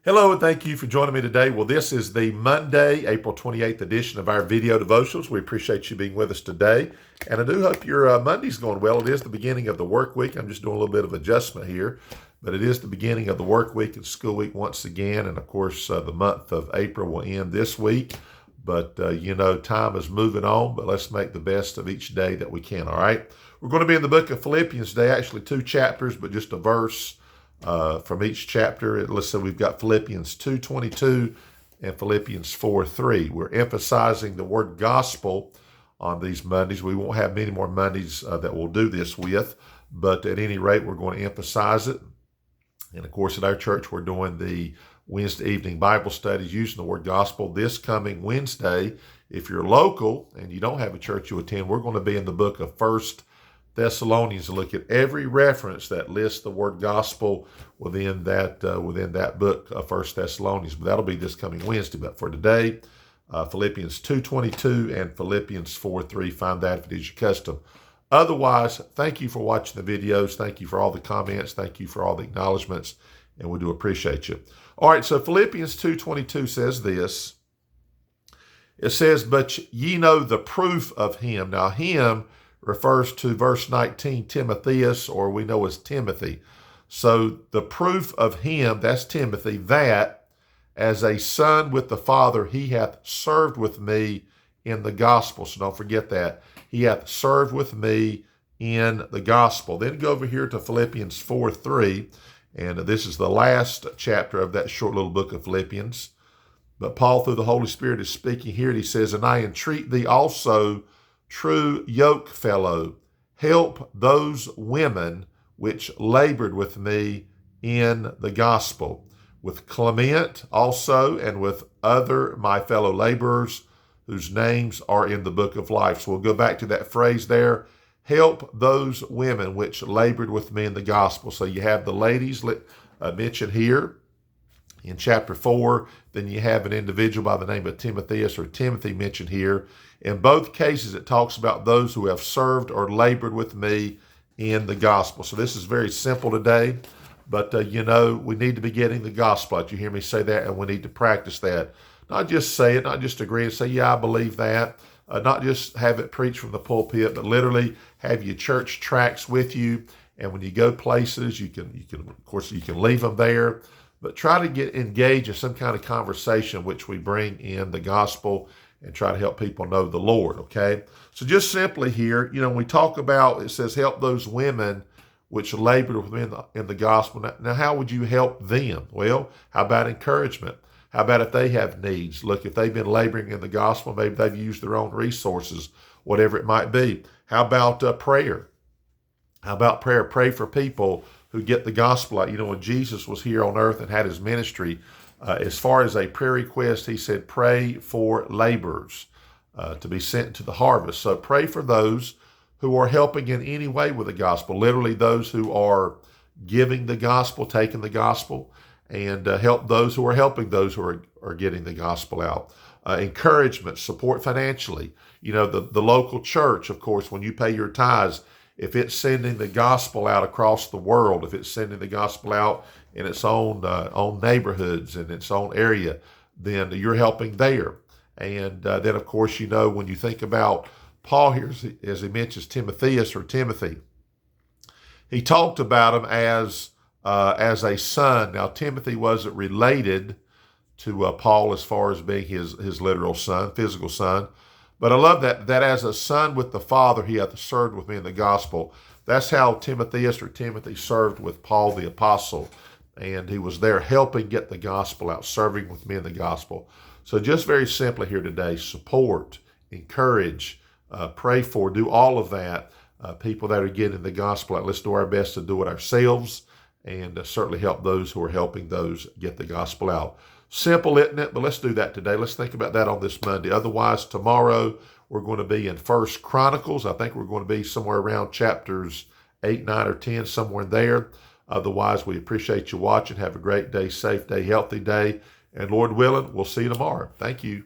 Hello, and thank you for joining me today. Well, this is the Monday, April 28th edition of our video devotionals. We appreciate you being with us today. And I do hope your Monday's going well. It is the beginning of the work week. I'm just doing a little bit of adjustment here, but it is the beginning of the work week and school week once again. And of course, the month of April will end this week. But, time is moving on, but let's make the best of each day that we can, all right? We're going to be in the book of Philippians today, actually 2 chapters, but just a verse from each chapter. Let's say we've got Philippians 2:22 and Philippians 4:3. We're emphasizing the word gospel on these Mondays. We won't have many more Mondays that we'll do this with, but at any rate, we're going to emphasize it. And of course, at our church, we're doing the Wednesday evening Bible studies using the word gospel. This coming Wednesday, if you're local and you don't have a church you attend, we're going to be in the book of 1 Thessalonians to look at every reference that lists the word gospel within that book of 1 Thessalonians. But that'll be this coming Wednesday. But for today, Philippians 2:22 and Philippians 4:3. Find that if it is your custom. Otherwise, thank you for watching the videos. Thank you for all the comments. Thank you for all the acknowledgments. And we do appreciate you. All right, so Philippians 2:22 says this. It says, "But ye know the proof of him." Now, him refers to verse 19, Timotheus, or we know as Timothy. So the proof of him, that's Timothy, that as a son with the Father, he hath served with me in the gospel. So don't forget that. He hath served with me in the gospel. Then go over here to Philippians 4:3, and this is the last chapter of that short little book of Philippians. But Paul, through the Holy Spirit, is speaking here, and he says, "And I entreat thee also, true yoke fellow, help those women which labored with me in the gospel, with Clement also, and with other my fellow laborers, whose names are in the book of life." So we'll go back to that phrase there, help those women which labored with me in the gospel. So you have the ladies mentioned here in chapter 4. Then you have an individual by the name of Timotheus or Timothy mentioned here. In both cases, it talks about those who have served or labored with me in the gospel. So this is very simple today, but we need to be getting the gospel out. You hear me say that, and we need to practice that. Not just say it, not just agree and say, yeah, I believe that. Not just have it preached from the pulpit, but literally have your church tracts with you. And when you go places, you can leave them there, but try to get engaged in some kind of conversation which we bring in the gospel and try to help people know the Lord, okay? So just simply here, when we talk about, it says, help those women which labored with me in the gospel. Now, how would you help them? Well, how about encouragement? How about if they have needs? Look, if they've been laboring in the gospel, maybe they've used their own resources, whatever it might be. How about prayer? How about prayer? Pray for people who get the gospel out. When Jesus was here on earth and had his ministry, as far as a prayer request, he said, pray for laborers to be sent to the harvest. So pray for those who are helping in any way with the gospel, literally those who are giving the gospel, taking the gospel, and help those who are helping those who are getting the gospel out. Encouragement, support financially. The local church, of course, when you pay your tithes, if it's sending the gospel out across the world, if it's sending the gospel out in its own neighborhoods and its own area, then you're helping there. And then, of course, when you think about Paul here, as he mentions Timotheus or Timothy, he talked about him as a son. Now, Timothy wasn't related to Paul as far as being his literal son, physical son. But I love that as a son with the Father, he hath served with me in the gospel. That's how Timotheus or Timothy served with Paul the apostle. And he was there helping get the gospel out, serving with me in the gospel. So just very simply here today, support, encourage, pray for, do all of that. People that are getting the gospel out, let's do our best to do it ourselves and certainly help those who are helping those get the gospel out. Simple, isn't it? But let's do that today. Let's think about that on this Monday. Otherwise, tomorrow we're going to be in 1 Chronicles. I think we're going to be somewhere around chapters 8, 9, or 10, somewhere in there. Otherwise, we appreciate you watching. Have a great day, safe day, healthy day. And Lord willing, we'll see you tomorrow. Thank you.